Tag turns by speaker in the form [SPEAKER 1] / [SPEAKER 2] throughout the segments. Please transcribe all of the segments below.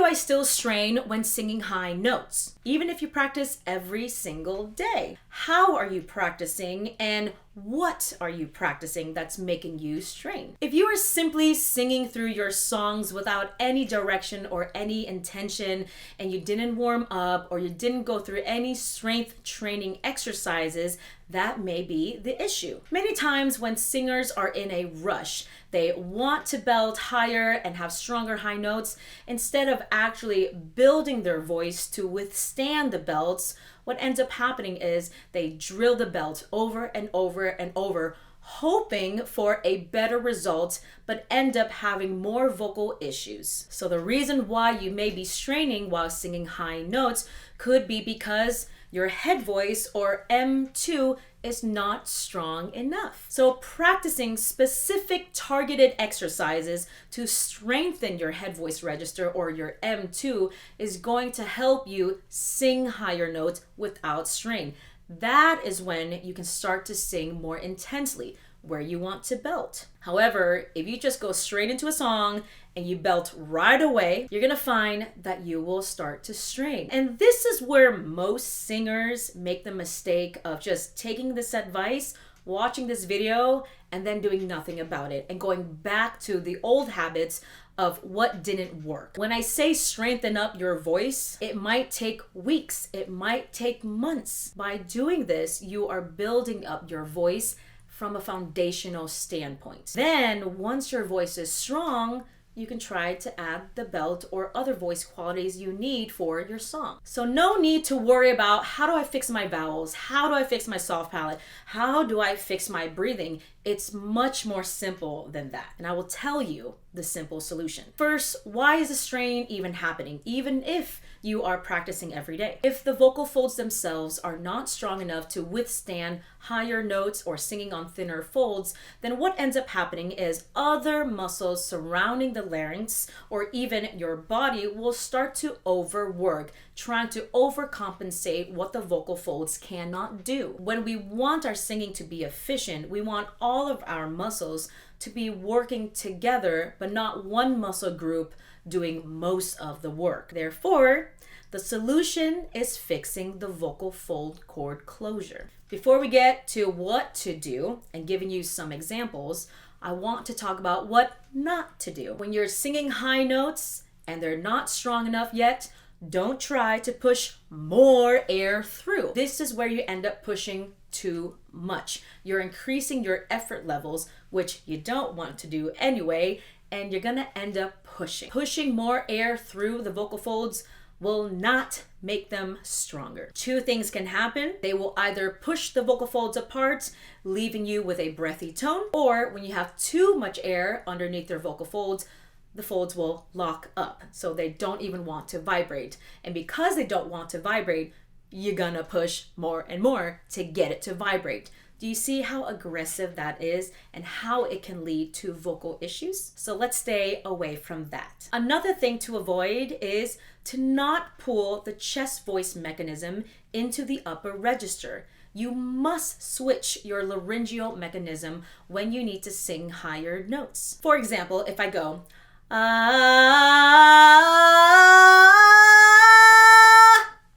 [SPEAKER 1] do I still strain when singing high notes, even if you practice every single day? How are you practicing, and what are you practicing that's making you strain? If you are simply singing through your songs without any direction or any intention, and you didn't warm up or you didn't go through any strength training exercises, that may be the issue. Many times when singers are in a rush, they want to belt higher and have stronger high notes instead of actually building their voice to withstand the belts. What ends up happening is they drill the belt over and over and over, hoping for a better result, but end up having more vocal issues. So the reason why you may be straining while singing high notes could be because your head voice, or M2, is not strong enough. So practicing specific targeted exercises to strengthen your head voice register, or your M2, is going to help you sing higher notes without strain. That is when you can start to sing more intensely, where you want to belt. However, if you just go straight into a song and you belt right away, you're gonna find that you will start to strain. And this is where most singers make the mistake of just taking this advice, watching this video, and then doing nothing about it and going back to the old habits of what didn't work. When I say strengthen up your voice, it might take weeks, it might take months. By doing this, you are building up your voice from a foundational standpoint. Then, once your voice is strong, you can try to add the belt or other voice qualities you need for your song. So no need to worry about how do I fix my vowels? How do I fix my soft palate? How do I fix my breathing? It's much more simple than that. And I will tell you the simple solution. First, why is a strain even happening, even if you are practicing every day? If the vocal folds themselves are not strong enough to withstand higher notes or singing on thinner folds, then what ends up happening is other muscles surrounding the larynx or even your body will start to overwork, trying to overcompensate what the vocal folds cannot do. When we want our singing to be efficient, we want all of our muscles to be working together, but not one muscle group doing most of the work. Therefore, the solution is fixing the vocal fold cord closure. Before we get to what to do and giving you some examples, I want to talk about what not to do. When you're singing high notes and they're not strong enough yet, don't try to push more air through. This is where you end up pushing too much. You're increasing your effort levels, which you don't want to do anyway, and you're gonna end up pushing. Pushing more air through the vocal folds will not make them stronger. Two things can happen. They will either push the vocal folds apart, leaving you with a breathy tone, or when you have too much air underneath your vocal folds, the folds will lock up, so they don't even want to vibrate. And because they don't want to vibrate, you're gonna push more and more to get it to vibrate. Do you see how aggressive that is and how it can lead to vocal issues? So let's stay away from that. Another thing to avoid is to not pull the chest voice mechanism into the upper register. You must switch your laryngeal mechanism when you need to sing higher notes. For example, if I go,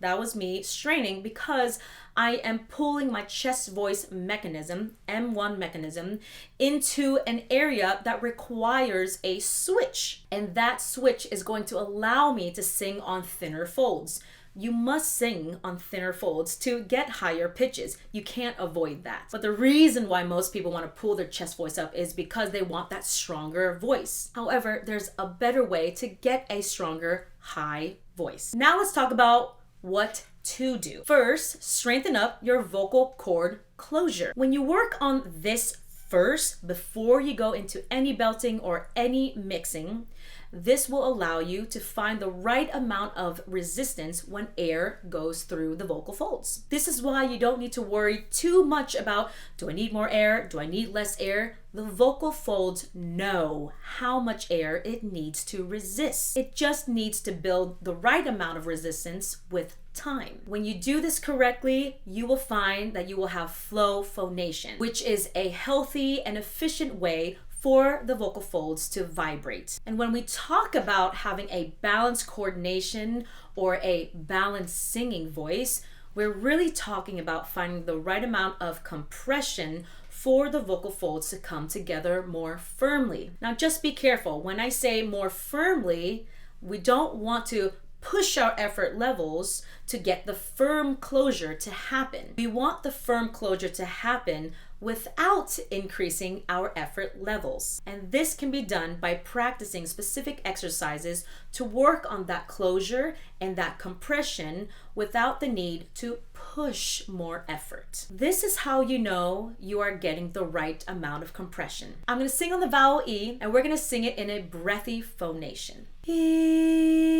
[SPEAKER 1] that was me straining because I am pulling my chest voice mechanism, M1 mechanism, into an area that requires a switch. And that switch is going to allow me to sing on thinner folds. You must sing on thinner folds to get higher pitches. You can't avoid that. But the reason why most people want to pull their chest voice up is because they want that stronger voice. However, there's a better way to get a stronger high voice. Now let's talk about what to do. First, strengthen up your vocal cord closure. When you work on this first, before you go into any belting or any mixing, this will allow you to find the right amount of resistance when air goes through the vocal folds. This is why you don't need to worry too much about, do I need more air? Do I need less air? The vocal folds know how much air it needs to resist. It just needs to build the right amount of resistance with time. When you do this correctly, you will find that you will have flow phonation, which is a healthy and efficient way for the vocal folds to vibrate. And when we talk about having a balanced coordination or a balanced singing voice, we're really talking about finding the right amount of compression for the vocal folds to come together more firmly. Now just be careful. When I say more firmly, we don't want to push our effort levels to get the firm closure to happen. We want the firm closure to happen without increasing our effort levels. And this can be done by practicing specific exercises to work on that closure and that compression without the need to push more effort. This is how you know you are getting the right amount of compression. I'm going to sing on the vowel E, and we're going to sing it in a breathy phonation. E.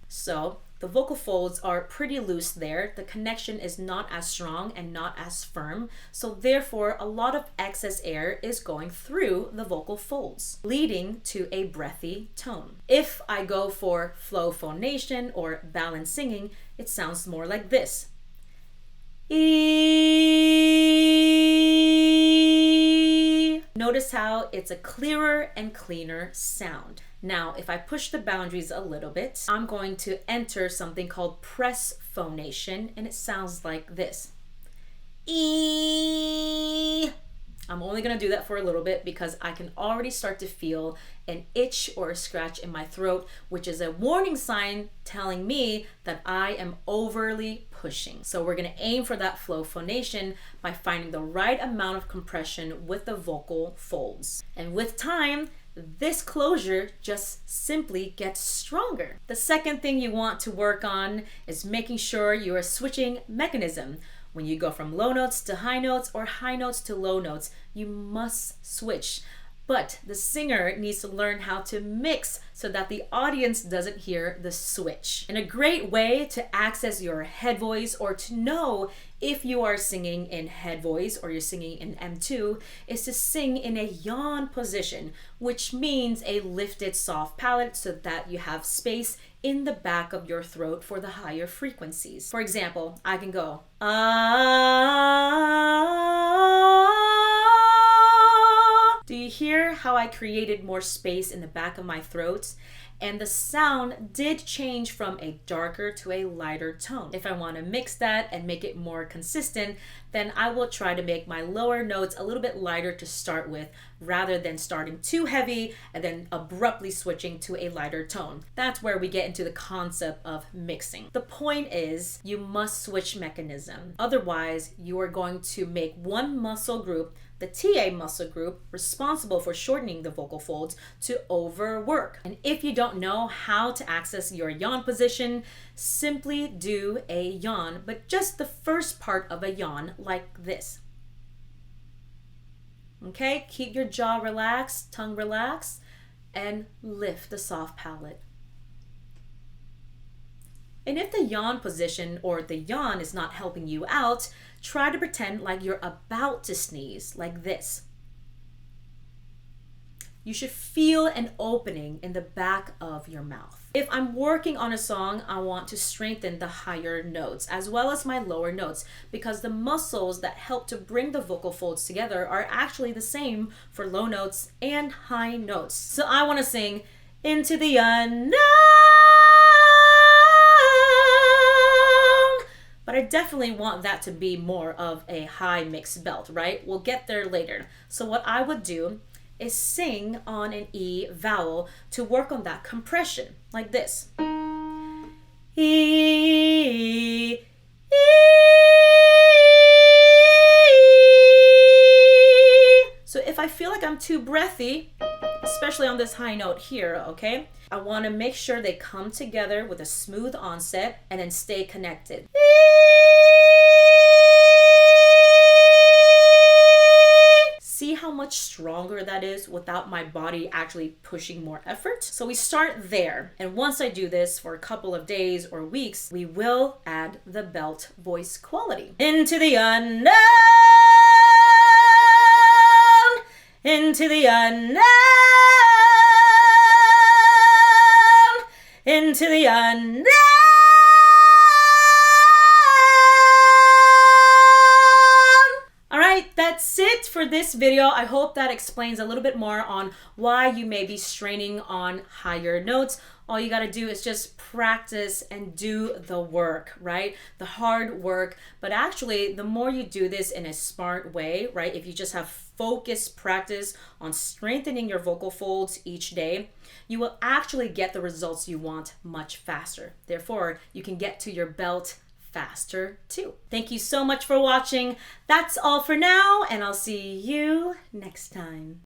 [SPEAKER 1] So the vocal folds are pretty loose there. The connection is not as strong and not as firm. So therefore, a lot of excess air is going through the vocal folds, leading to a breathy tone. If I go for flow phonation or balanced singing, it sounds more like this. E. Notice how it's a clearer and cleaner sound. Now, if I push the boundaries a little bit, I'm going to enter something called press phonation, and it sounds like this. E. I'm only going to do that for a little bit because I can already start to feel an itch or a scratch in my throat, which is a warning sign telling me that I am overly pushing. So we're going to aim for that flow phonation by finding the right amount of compression with the vocal folds. And with time, this closure just simply gets stronger. The second thing you want to work on is making sure you are switching mechanism. When you go from low notes to high notes or high notes to low notes, you must switch. But the singer needs to learn how to mix so that the audience doesn't hear the switch. And a great way to access your head voice or to know if you are singing in head voice or you're singing in M2 is to sing in a yawn position, which means a lifted soft palate so that you have space in the back of your throat for the higher frequencies. For example, I can go, Do you hear how I created more space in the back of my throat? And the sound did change from a darker to a lighter tone. If I want to mix that and make it more consistent, then I will try to make my lower notes a little bit lighter to start with, rather than starting too heavy and then abruptly switching to a lighter tone. That's where we get into the concept of mixing. The point is, you must switch mechanism. Otherwise, you are going to make one muscle group, the TA muscle group, responsible for shortening the vocal folds, to overwork. And if you don't know how to access your yawn position, simply do a yawn, but just the first part of a yawn like this. Okay, keep your jaw relaxed, tongue relaxed, and lift the soft palate. And if the yawn position or the yawn is not helping you out, try to pretend like you're about to sneeze, like this. You should feel an opening in the back of your mouth. If I'm working on a song, I want to strengthen the higher notes as well as my lower notes, because the muscles that help to bring the vocal folds together are actually the same for low notes and high notes. So I want to sing into the unknown, but I definitely want that to be more of a high mixed belt, right? We'll get there later. So what I would do is sing on an E vowel to work on that compression, like this. E, E. So if I feel like I'm too breathy, especially on this high note here, okay, I want to make sure they come together with a smooth onset and then stay connected. See how much stronger that is without my body actually pushing more effort? So we start there. And once I do this for a couple of days or weeks, we will add the belt voice quality. Into the unknown, into the unknown, into the unknown. All right. That's it for this video. I hope that explains a little bit more on why you may be straining on higher notes. All you got to do is just practice and do the work, right? The hard work. But actually, the more you do this in a smart way, right? If you just have focused practice on strengthening your vocal folds each day, you will actually get the results you want much faster. Therefore, you can get to your belt faster too. Thank you so much for watching. That's all for now, and I'll see you next time.